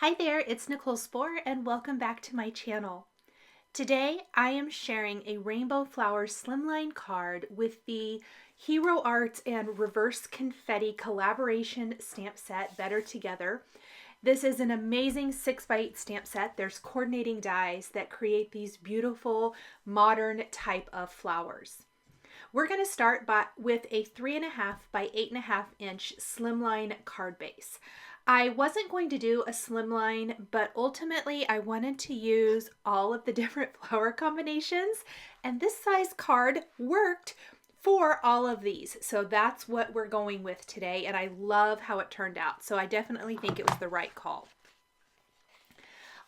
Hi there, it's Nicole Spohr and welcome back to my channel. Today I am sharing a Rainbow Flowers Slimline card with the Hero Arts and Reverse Confetti collaboration stamp set, Better Together. This is an amazing 6x8 stamp set. There's coordinating dies that create these beautiful modern type of flowers. We're going to start with a 3.5 by 8.5 inch slimline card base. I wasn't going to do a slimline, but ultimately I wanted to use all of the different flower combinations, and this size card worked for all of these. So that's what we're going with today, and I love how it turned out. So I definitely think it was the right call.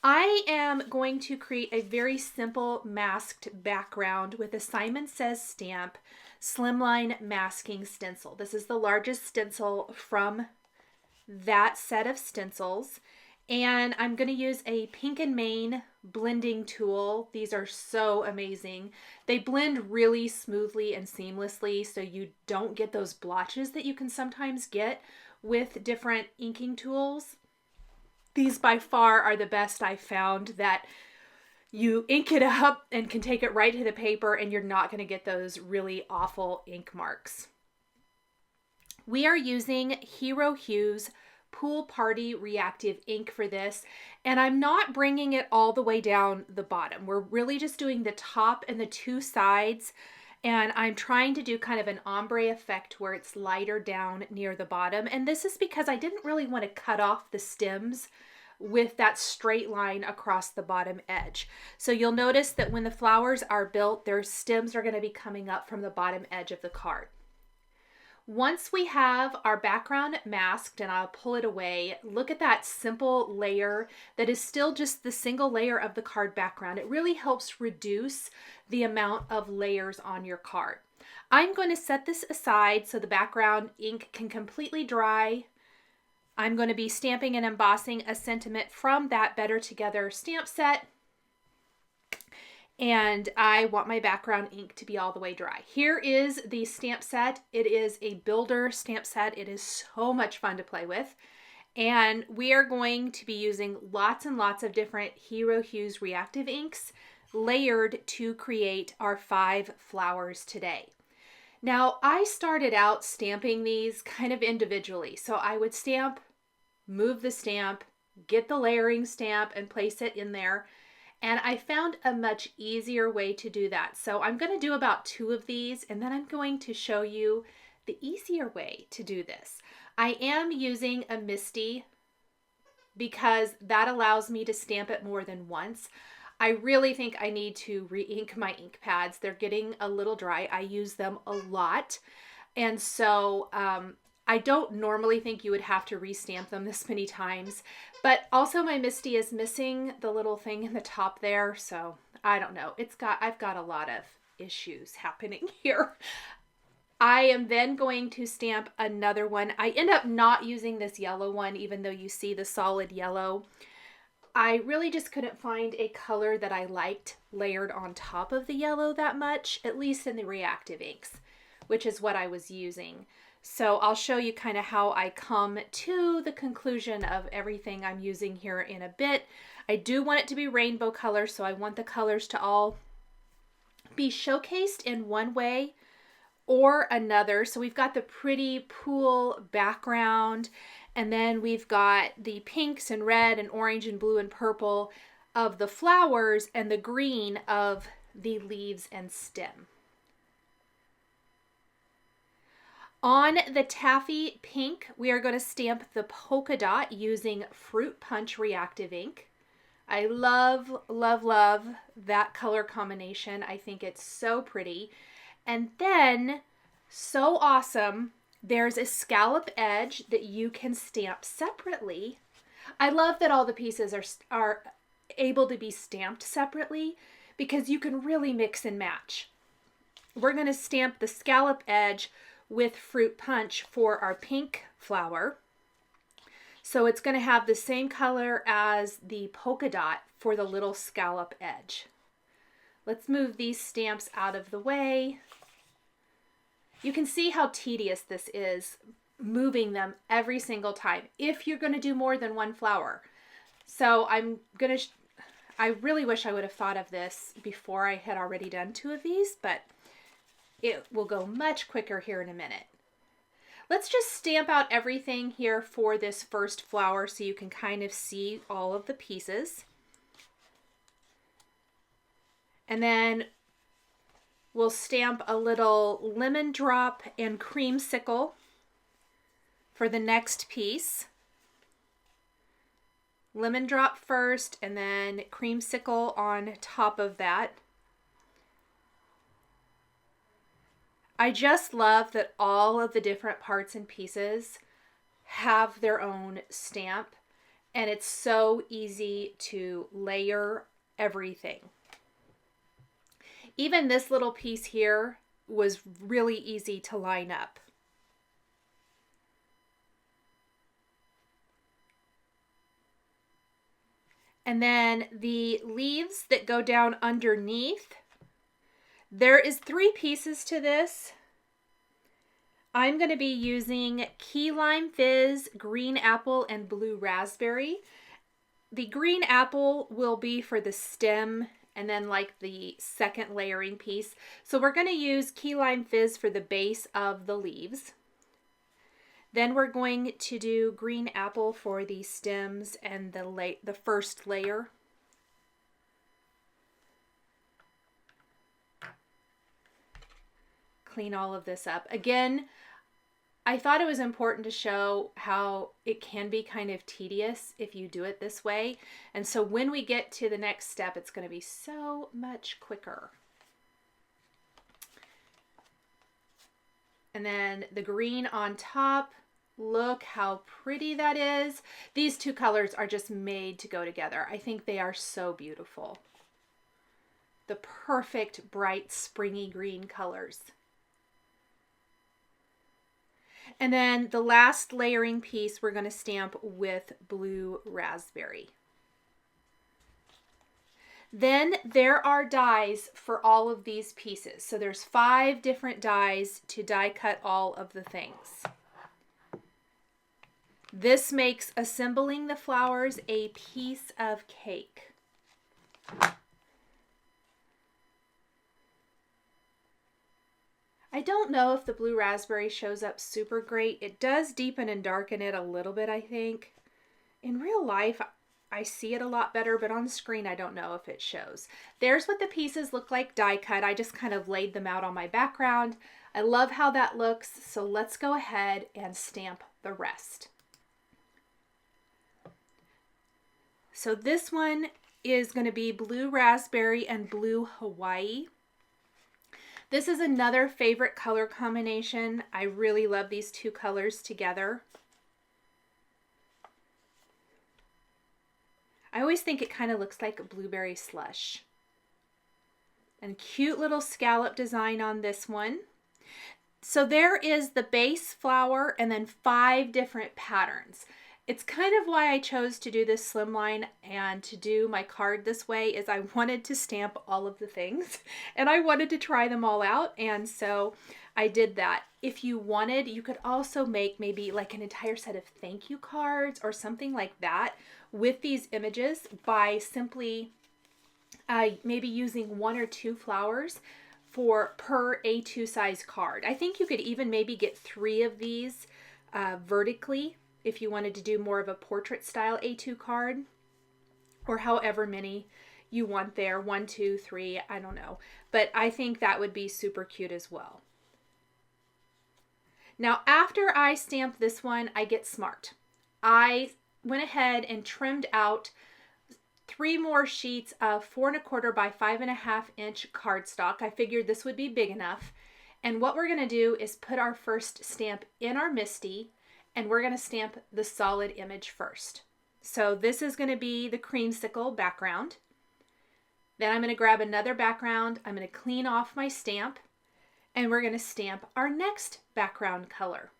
I am going to create a very simple masked background with a Simon Says stamp slimline masking stencil. This is the largest stencil from that set of stencils, and I'm going to use a Pink and Main blending tool. These are so amazing. They blend really smoothly and seamlessly, so you don't get those blotches that you can sometimes get with different inking tools. These by far are the best I've found, that you ink it up and can take it right to the paper and you're not going to get those really awful ink marks. We are using Hero Hues Pool Party Reactive ink for this, and I'm not bringing it all the way down the bottom. We're really just doing the top and the two sides, and I'm trying to do kind of an ombre effect where it's lighter down near the bottom. And this is because I didn't really want to cut off the stems with that straight line across the bottom edge. So you'll notice that when the flowers are built, their stems are going to be coming up from the bottom edge of the card. Once we have our background masked, and I'll pull it away, look at that simple layer that is still just the single layer of the card background. It really helps reduce the amount of layers on your card. I'm going to set this aside so the background ink can completely dry. I'm going to be stamping and embossing a sentiment from that Better Together stamp set, and I want my background ink to be all the way dry. Here is the stamp set. It is a builder stamp set. It is so much fun to play with. And we are going to be using lots and lots of different Hero Hues reactive inks layered to create our 5 flowers today. Now, I started out stamping these kind of individually. So I would stamp, move the stamp, get the layering stamp, and place it in there. And I found a much easier way to do that. So I'm going to do about 2 of these, and then I'm going to show you the easier way to do this. I am using a MISTI because that allows me to stamp it more than once. I really think I need to re-ink my ink pads. They're getting a little dry. I use them a lot. And so I don't normally think you would have to restamp them this many times, but also my MISTI is missing the little thing in the top there. So I don't know. I've got a lot of issues happening here. I am then going to stamp another one. I end up not using this yellow one, even though you see the solid yellow. I really just couldn't find a color that I liked layered on top of the yellow that much, at least in the reactive inks, which is what I was using. So I'll show you kind of how I come to the conclusion of everything I'm using here in a bit. I do want it to be rainbow colors, so I want the colors to all be showcased in one way or another. So we've got the pretty pool background, and then we've got the pinks and red and orange and blue and purple of the flowers and the green of the leaves and stem. On the taffy pink, we are going to stamp the polka dot using Fruit Punch reactive ink. I love, love, love that color combination. I think it's so pretty. And then, so awesome, there's a scallop edge that you can stamp separately. I love that all the pieces are able to be stamped separately because you can really mix and match. We're going to stamp the scallop edge with Fruit Punch for our pink flower. So it's going to have the same color as the polka dot for the little scallop edge. Let's move these stamps out of the way. You can see how tedious this is, moving them every single time if you're going to do more than one flower. So I really wish I would have thought of this before I had already done 2 of these, but it will go much quicker here in a minute. Let's just stamp out everything here for this first flower so you can kind of see all of the pieces. And then we'll stamp a little lemon drop and creamsicle for the next piece. Lemon drop first and then creamsicle on top of that. I just love that all of the different parts and pieces have their own stamp, and it's so easy to layer everything. Even this little piece here was really easy to line up. And then the leaves that go down underneath, there is 3 pieces to this. I'm going to be using Key Lime Fizz, Green Apple, and Blue Raspberry. The green apple will be for the stem and then like the second layering piece. So we're going to use Key Lime Fizz for the base of the leaves. Then we're going to do green apple for the stems and the first layer. Clean all of this up. Again, I thought it was important to show how it can be kind of tedious if you do it this way. And so when we get to the next step, it's going to be so much quicker. And then the green on top. Look how pretty that is. These 2 colors are just made to go together. I think they are so beautiful. The perfect bright springy green colors. And then the last layering piece we're going to stamp with Blue Raspberry. Then there are dies for all of these pieces. So there's 5 different dies to die cut all of the things. This makes assembling the flowers a piece of cake. I don't know if the Blue Raspberry shows up super great. It does deepen and darken it a little bit, I think. In real life, I see it a lot better, but on screen, I don't know if it shows. There's what the pieces look like die cut. I just kind of laid them out on my background. I love how that looks, so let's go ahead and stamp the rest. So this one is going to be Blue Raspberry and Blue Hawaii. This is another favorite color combination. I really love these 2 colors together. I always think it kind of looks like a blueberry slush. And cute little scallop design on this one. So there is the base flower and then 5 different patterns. It's kind of why I chose to do this slimline and to do my card this way is I wanted to stamp all of the things and I wanted to try them all out, and so I did that. If you wanted, you could also make maybe like an entire set of thank you cards or something like that with these images by simply maybe using 1 or 2 flowers per A2 size card. I think you could even maybe get 3 of these vertically if you wanted to do more of a portrait style A2 card, or however many you want there, 1, 2, 3, I don't know. But I think that would be super cute as well. Now, after I stamp this one, I get smart. I went ahead and trimmed out 3 more sheets of 4 1/4 by 5 1/2 inch cardstock. I figured this would be big enough. And what we're going to do is put our first stamp in our MISTI, and we're going to stamp the solid image first. So this is going to be the creamsicle background. Then I'm going to grab another background. I'm going to clean off my stamp, and we're going to stamp our next background color.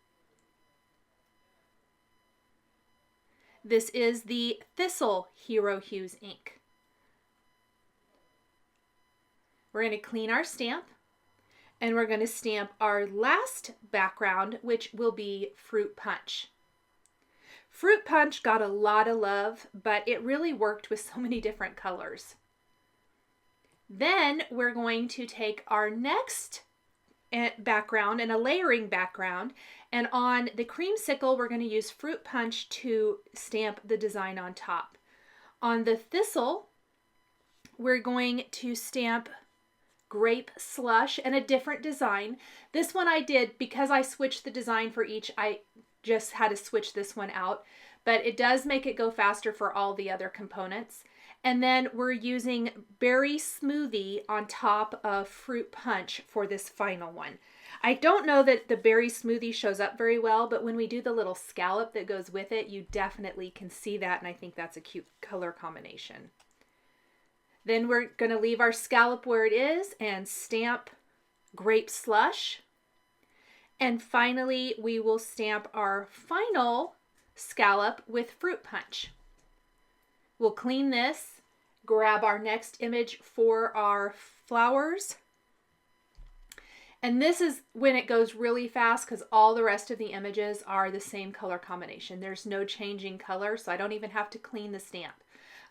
This is the Thistle Hero Hues ink. We're going to clean our stamp, and we're going to stamp our last background, which will be Fruit Punch. Fruit Punch got a lot of love, but it really worked with so many different colors. Then we're going to take our next background and a layering background, and on the creamsicle we're going to use Fruit Punch to stamp the design on top. On the thistle we're going to stamp Grape Slush and a different design. This one I did, because I switched the design for each, I just had to switch this one out, but it does make it go faster for all the other components. And then we're using Berry Smoothie on top of Fruit Punch for this final one. I don't know that the Berry Smoothie shows up very well, but when we do the little scallop that goes with it, you definitely can see that, and I think that's a cute color combination. Then we're going to leave our scallop where it is and stamp Grape Slush. And finally, we will stamp our final scallop with Fruit Punch. We'll clean this, grab our next image for our flowers. And this is when it goes really fast because all the rest of the images are the same color combination. There's no changing color, so I don't even have to clean the stamp.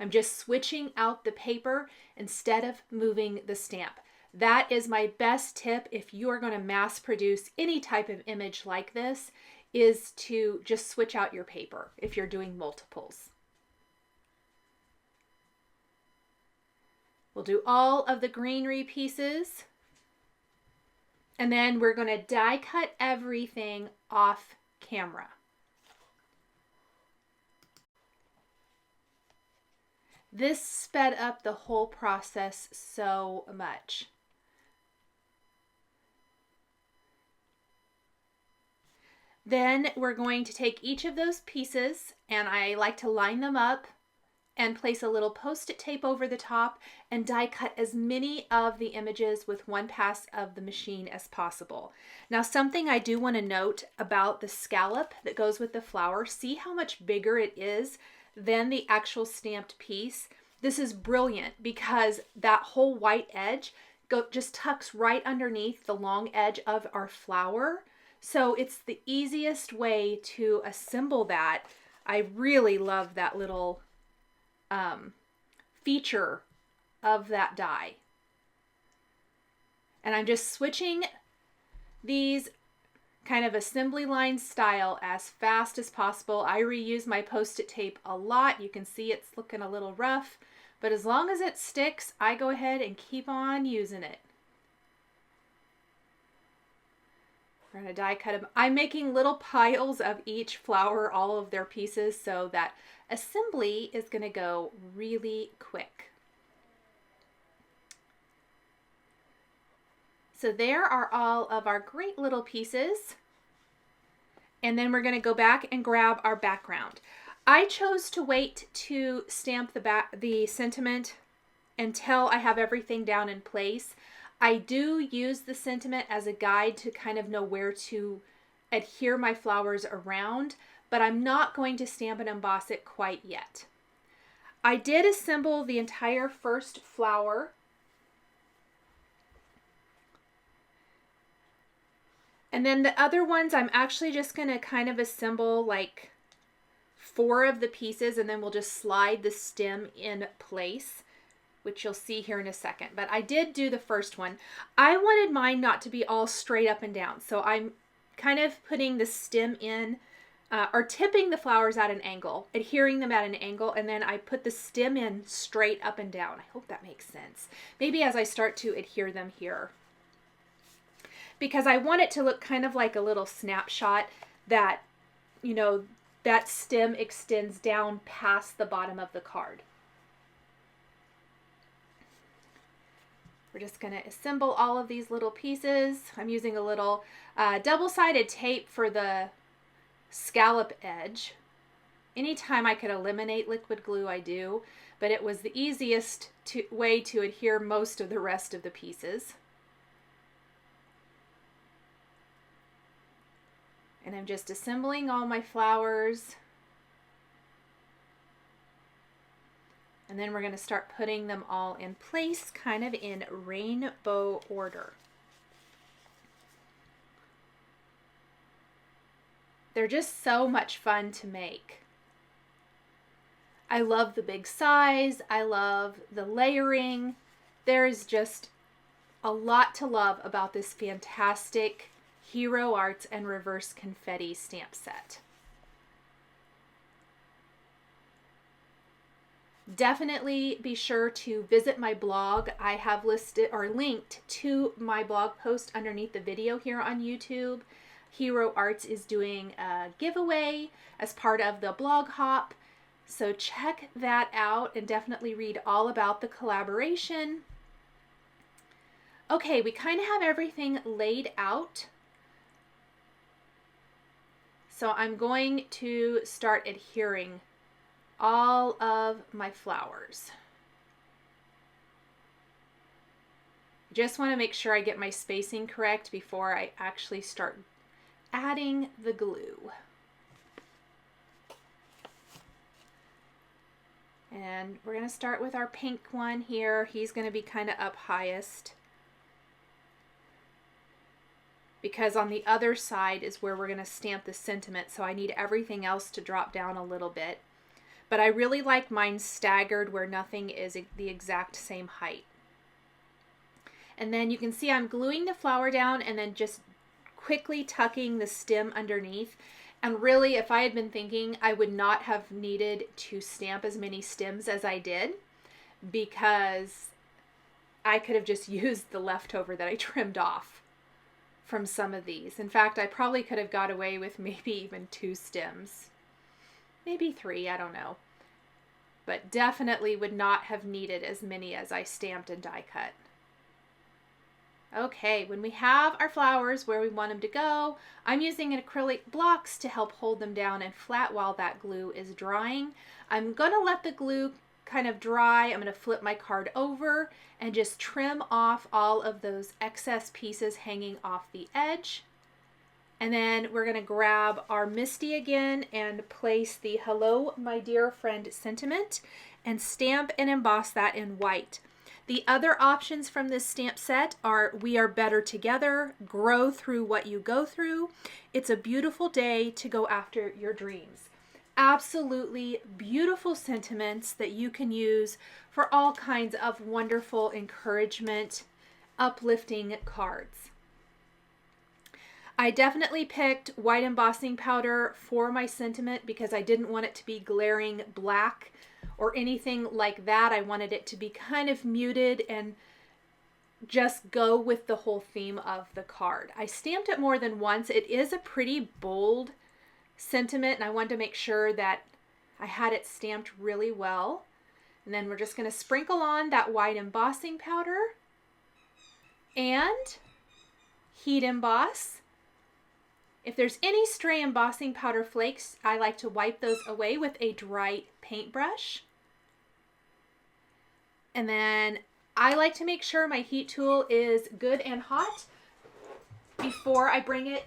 I'm just switching out the paper instead of moving the stamp. That is my best tip if you are going to mass produce any type of image like this, is to just switch out your paper if you're doing multiples. We'll do all of the greenery pieces, and then we're going to die cut everything off camera. This sped up the whole process so much. Then we're going to take each of those pieces, and I like to line them up and place a little Post-it tape over the top and die cut as many of the images with one pass of the machine as possible. Now, something I do want to note about the scallop that goes with the flower, see how much bigger it is than the actual stamped piece. This is brilliant because that whole white edge just tucks right underneath the long edge of our flower. So it's the easiest way to assemble that. I really love that little feature of that die. And I'm just switching these kind of assembly line style as fast as possible. I reuse my Post-it tape a lot. You can see it's looking a little rough, but as long as it sticks, I go ahead and keep on using it. We're going to die cut them. I'm making little piles of each flower, all of their pieces, so that assembly is going to go really quick. So there are all of our great little pieces. And then we're going to go back and grab our background. I chose to wait to stamp the sentiment until I have everything down in place. I do use the sentiment as a guide to kind of know where to adhere my flowers around, but I'm not going to stamp and emboss it quite yet. I did assemble the entire first flower. And then the other ones, I'm actually just going to kind of assemble like 4 of the pieces, and then we'll just slide the stem in place, which you'll see here in a second. But I did do the first one. I wanted mine not to be all straight up and down, so I'm kind of putting the stem in, or tipping the flowers at an angle, adhering them at an angle, and then I put the stem in straight up and down. I hope that makes sense. Maybe as I start to adhere them here, because I want it to look kind of like a little snapshot that, you know, that stem extends down past the bottom of the card. We're just going to assemble all of these little pieces. I'm using a little double-sided tape for the scallop edge. Anytime I could eliminate liquid glue, I do, but it was the easiest way to adhere most of the rest of the pieces. And I'm just assembling all my flowers. And then we're going to start putting them all in place, kind of in rainbow order. They're just so much fun to make. I love the big size. I love the layering. There's just a lot to love about this fantastic Hero Arts and Reverse Confetti stamp set. Definitely be sure to visit my blog. I have listed or linked to my blog post underneath the video here on YouTube. Hero Arts is doing a giveaway as part of the blog hop. So check that out and definitely read all about the collaboration. Okay, we kind of have everything laid out. So I'm going to start adhering all of my flowers. Just want to make sure I get my spacing correct before I actually start adding the glue. And we're going to start with our pink one here. He's going to be kind of up highest, because on the other side is where we're going to stamp the sentiment, so I need everything else to drop down a little bit. But I really like mine staggered where nothing is the exact same height. And then you can see I'm gluing the flower down and then just quickly tucking the stem underneath. And really, if I had been thinking, I would not have needed to stamp as many stems as I did, because I could have just used the leftover that I trimmed off from some of these. In fact, I probably could have got away with maybe even 2 stems. Maybe 3, I don't know. But definitely would not have needed as many as I stamped and die cut. Okay, when we have our flowers where we want them to go, I'm using an acrylic blocks to help hold them down and flat while that glue is drying. I'm going to let the glue kind of dry. I'm going to flip my card over and just trim off all of those excess pieces hanging off the edge. And then we're going to grab our Misty again and place the Hello My Dear Friend sentiment and stamp and emboss that in white. The other options from this stamp set are We Are Better Together, Grow Through What You Go Through, It's a Beautiful Day to Go After Your Dreams. Absolutely beautiful sentiments that you can use for all kinds of wonderful encouragement, uplifting cards. I definitely picked white embossing powder for my sentiment because I didn't want it to be glaring black or anything like that. I wanted it to be kind of muted and just go with the whole theme of the card. I stamped it more than once. It is a pretty bold sentiment, and I wanted to make sure that I had it stamped really well. And then we're just going to sprinkle on that white embossing powder and heat emboss. If there's any stray embossing powder flakes, I like to wipe those away with a dry paintbrush. And then I like to make sure my heat tool is good and hot before I bring it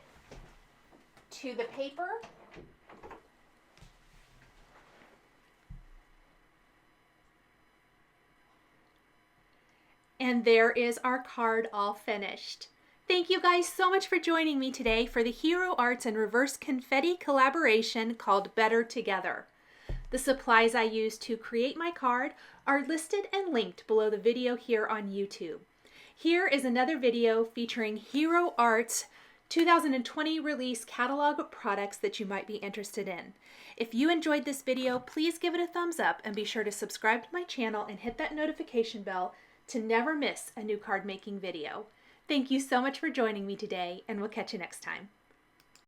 to the paper. And there is our card all finished. Thank you guys so much for joining me today for the Hero Arts and Reverse Confetti collaboration called Better Together. The supplies I used to create my card are listed and linked below the video here on YouTube. Here is another video featuring Hero Arts 2020 release catalog of products that you might be interested in. If you enjoyed this video, please give it a thumbs up and be sure to subscribe to my channel and hit that notification bell to never miss a new card making video. Thank you so much for joining me today, and we'll catch you next time.